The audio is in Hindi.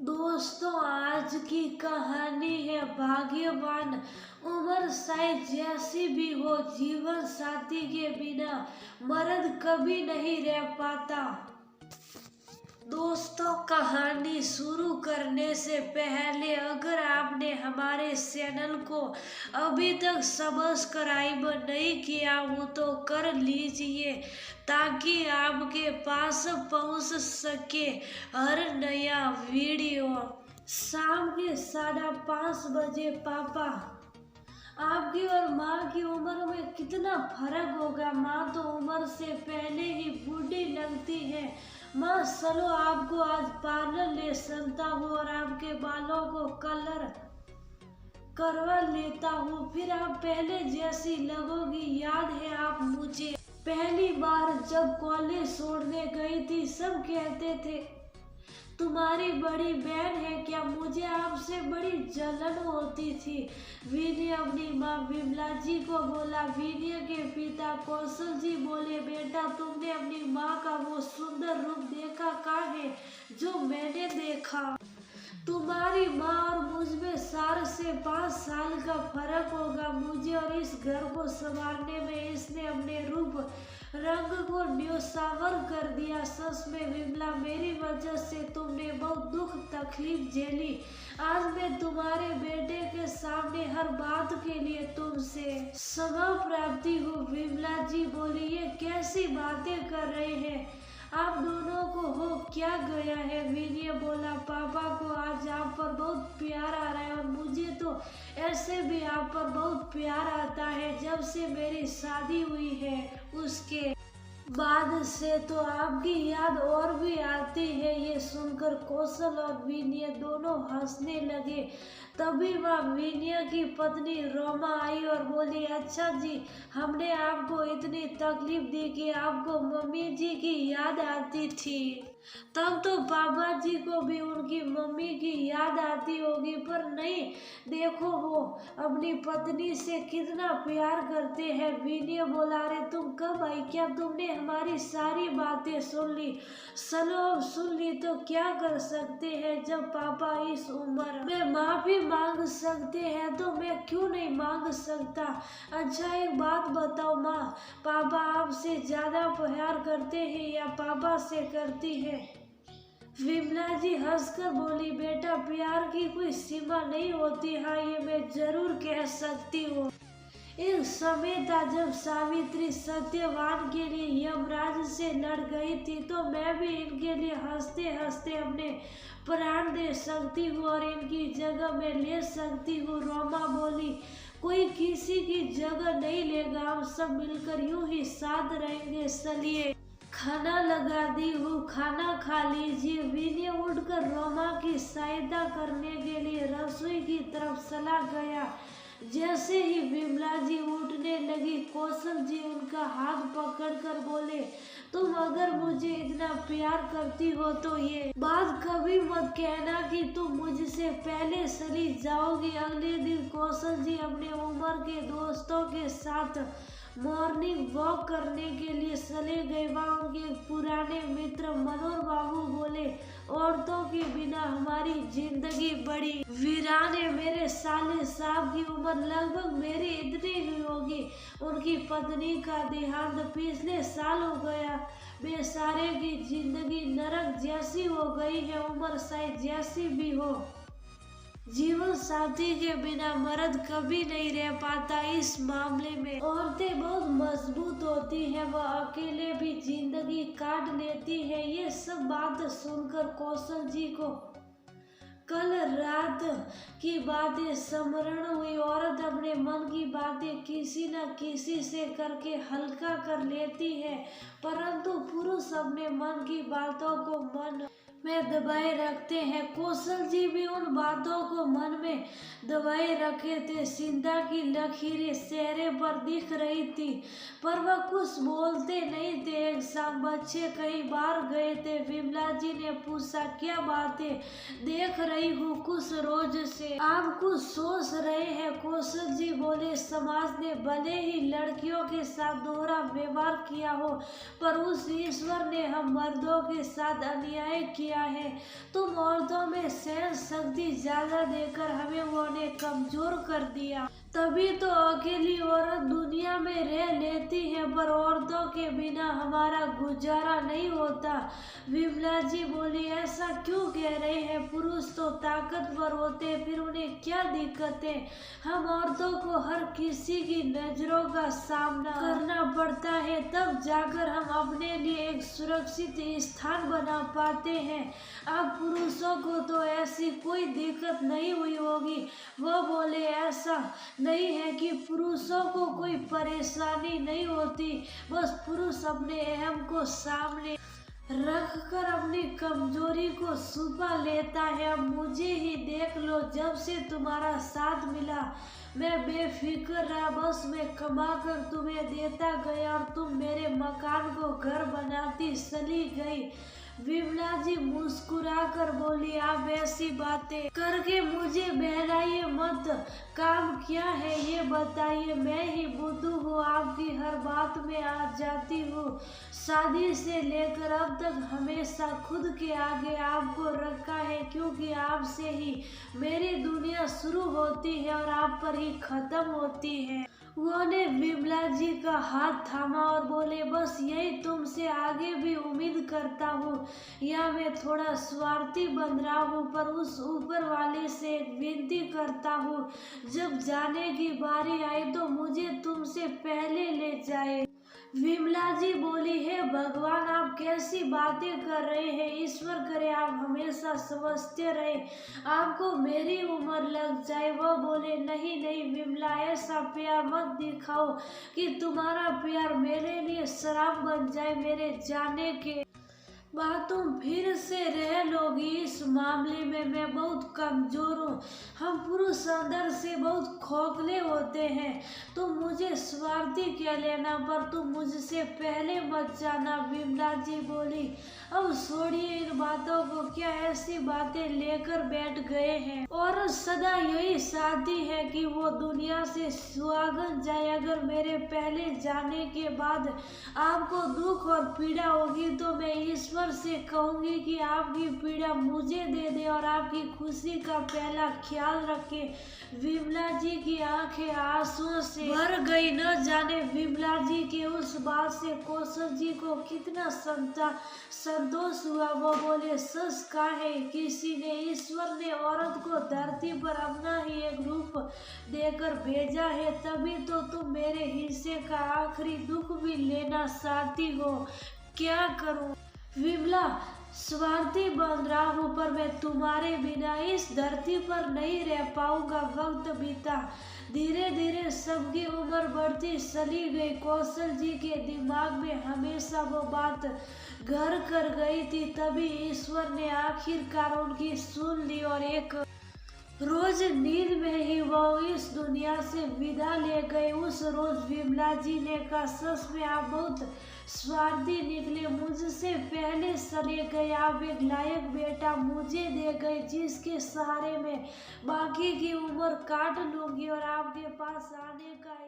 दोस्तों, आज की कहानी है भाग्यवान। उम्र चाहे जैसी भी हो, जीवन साथी के बिना मर्द कभी नहीं रह पाता। दोस्तों, कहानी शुरू करने से पहले अगर आपने हमारे चैनल को अभी तक सब्सक्राइब नहीं किया हो तो कर लीजिए, ताकि आपके पास पहुंच सके हर नया वीडियो। शाम के 5:30 बजे पापा, आपकी और माँ की उम्र में कितना फर्क होगा। माँ तो उम्र से पहले ही बूढ़ी लगती है। माँ, चलो आपको आज पार्लर ले चलता हूँ और आपके बालों को कलर करवा लेता हूँ, फिर आप पहले जैसी लगोगी। याद है आप मुझे पहली बार जब कॉलेज छोड़ने गई थी, सब कहते थे तुम्हारी बड़ी बहन है क्या। मुझे आपसे बड़ी जलन होती थी। विनय अपनी माँ विमला जी को बोला। विनय के पिता कौशल जी बोले, बेटा तुमने अपनी माँ का वो सुंदर रूप देखा कहाँ है जो मैंने देखा। तुम्हारी माँ और मुझ में 4 से 5 साल का फर्क होगा। मुझे और इस घर को संभालने में इसने अपने रूप रंग को न्योछावर कर दिया। सच में विमला, मेरी वजह से तुमने बहुत दुख तकलीफ झेली। आज मैं तुम्हारे बेटे के सामने हर बात के लिए तुमसे क्षमा प्राप्ति हूँ। विमला जी बोली, ये कैसी बातें कर रहे हैं आप दोनों को, हो क्या गया है। विनय बोला, पापा को आज आप पर बहुत प्यार आ रहा है और मुझे तो ऐसे भी आप पर बहुत प्यार आता है। जब से मेरी शादी हुई है उसके बाद से तो आपकी याद और भी आती है। ये सुनकर कौशल और विनय दोनों हंसने लगे। तभी वह विनय की पत्नी रोमा आई और बोली, अच्छा जी, हमने आपको इतनी तकलीफ दी कि आपको मम्मी जी की याद आती थी। तब तो पापा जी को भी उनकी मम्मी की याद आती होगी, पर नहीं, देखो वो अपनी पत्नी से कितना प्यार करते हैं। विनय बोला, अरे तुम कब आई, क्या तुमने हमारी सारी बातें सुन ली। चलो अब सुन ली तो क्या कर सकते हैं। जब पापा इस उम्र में माफी मांग सकते हैं तो मैं क्यों नहीं मांग सकता। अच्छा एक बात बताओ माँ, पापा आपसे ज्यादा प्यार करते हैं या पापा से करती है। विमला जी हंसकर बोली, बेटा प्यार की कोई सीमा नहीं होती। हाँ, ये मैं जरूर कह सकती हूँ। एक समय था जब सावित्री सत्यवान के लिए यमराज से लड़ गई थी, तो मैं भी इनके लिए हंसते हंसते अपने प्राण दे सकती हूँ और इनकी जगह मैं ले सकती हूँ। रोमा बोली, कोई किसी की जगह नहीं लेगा, हम सब मिलकर यूं ही साथ रहेंगे। चलिए खाना लगा दी हूँ, खाना खा लीजिए। विनय उठकर रोमा की सहायता करने के लिए रसोई की तरफ चला गया। जैसे ही विमला जी उठने लगी, कौशल जी उनका हाथ पकड़कर बोले, तुम अगर मुझे इतना प्यार करती हो तो ये बात कभी मत कहना कि तुम मुझसे पहले चली जाओगी। अगले दिन कौशल जी अपने उम्र के दोस्तों के साथ मॉर्निंग वॉक करने के लिए चले गए। वहाँ उनके पुराने मित्र मनोहर बाबू बोले, औरतों के बिना हमारी जिंदगी बड़ी वीरान है। मेरे साले साहब की उम्र लगभग मेरी इतनी ही होगी। उनकी पत्नी का देहांत पिछले साल हो गया। बेचारे की जिंदगी नरक जैसी हो गई है। उम्र शायद जैसी भी हो, जीवन साथी के बिना मर्द कभी नहीं रह पाता। इस मामले में औरतें बहुत मजबूत होती हैं, वह अकेले भी जिंदगी काट लेती है। ये सब बात सुनकर कौशल जी को कल रात की बातें स्मरण हुई। औरत अपने मन की बातें किसी न किसी से करके हल्का कर लेती है, परंतु पुरुष अपने मन की बातों को मन में दबाए रखते हैं। कौशल जी भी उन बातों को मन में दबाए रखे थे। चिंता की लकीरें चेहरे पर दिख रही थी, पर वह कुछ बोलते नहीं थे। एक शाम बच्चे कई बार गए थे। विमला जी ने पूछा, क्या बातें देख रही हूँ, कुछ रोज से आप कुछ सोच रहे हैं। कौशल जी बोले, समाज ने भले ही लड़कियों के साथ दोहरा व्यवहार किया हो, पर उस ईश्वर ने हम मर्दों के साथ अन्याय किया किया है। तुम औरतों में सहन शक्ति ज्यादा देकर हमें उन्हें कमजोर कर दिया। तभी तो अकेली औरत दुनिया में रह लेती है, पर औरतों के बिना हमारा गुजारा नहीं होता। विमला जी बोली, ऐसा क्यों कह रहे हैं? पुरुष तो ताकतवर होते, फिर उन्हें क्या दिक्कत है? हम औरतों को हर किसी की नजरों का सामना करना पड़ता है, तब जाकर हम अपने लिए एक सुरक्षित स्थान बना पाते हैं। अब पुरुषों को तो ऐसी कोई दिक्कत नहीं हुई होगी। वो बोले, ऐसा नहीं है कि पुरुषों को कोई परेशानी नहीं होती, बस पुरुष अपने अहम को सामने रखकर अपनी कमजोरी को छुपा लेता है। अब मुझे ही देख लो, जब से तुम्हारा साथ मिला मैं बेफिक्र रहा, बस मैं कमा कर तुम्हें देता गया और तुम मेरे मकान को घर बनाती चली गई। विमला जी मुस्कुराकर बोली, आप ऐसी बातें करके मुझे बहलाइए मत। काम क्या है ये बताइए, मैं ही बुद्धू हूँ, आपकी हर बात में आ जाती हूँ। शादी से लेकर अब तक हमेशा खुद के आगे आपको रखा है, क्योंकि आपसे ही मेरी दुनिया शुरू होती है और आप पर ही खत्म होती है। उन्होंने विमला जी का हाथ थामा और बोले, बस यही तुमसे आगे भी उम्मीद करता हूँ। या मैं थोड़ा स्वार्थी बन रहा हूँ, पर उस ऊपर वाले से एक विनती करता हूँ, जब जाने की बारी आई तो मुझे तुमसे पहले ले जाए। विमला जी बोली, हे भगवान, आप कैसी बातें कर रहे हैं? ईश्वर करे आप हमेशा समझते रहे, आपको मेरी उम्र लग जाए। वह बोले, नहीं नहीं विमला, ऐसा प्यार मत दिखाओ कि तुम्हारा प्यार मेरे लिए शराब बन जाए मेरे जाने के बाद तुम फिर से रह लोगी। इस मामले में मैं बहुत कमजोर हूँ। हम पुरुष अंदर से बहुत खोखले होते हैं। तुम मुझे स्वार्थी कह लेना, पर तुम मुझसे पहले मत जाना। विमला जी बोली, अब छोड़िए इन बातों को, क्या ऐसी बातें लेकर बैठ गए हैं? और सदा यही चाहती है कि वो दुनिया से सुहागन जाए। अगर मेरे पहले जाने के बाद आपको दुख और पीड़ा होगी तो मैं ईश्वर से कहूंगी कि आपकी पीड़ा मुझे दे दे और आपकी खुशी का पहला ख्याल रखे। विमला जी की आंखें आंसुओं से भर गई। न जाने विमला जी के उस बात से कौशल जी को कितना संतोष हुआ। वो बोले, सच का है, किसी ने, ईश्वर ने औरत को धरती पर अपना ही एक रूप देकर भेजा है, तभी तो तुम मेरे हिस्से का आखिरी दुख भी लेना चाहती हो। क्या करूं विमला, स्वार्थी बन रहा हूँ, पर मैं तुम्हारे बिना इस धरती पर नहीं रह पाऊंगा। वक्त बीता, धीरे धीरे सबकी उम्र बढ़ती चली गई। कौशल जी के दिमाग में हमेशा वो बात घर कर गई थी। तभी ईश्वर ने आखिरकार उनकी सुन ली और एक रोज नींद में ही वो इस दुनिया से विदा ले गए। उस रोज विमला जी ने कहा, सच में आप बहुत स्वार्थी निकले, मुझसे पहले चले गए। आप एक लायक बेटा मुझे दे गए, जिसके सहारे में बाकी की उम्र काट लूंगी और आपके पास आने का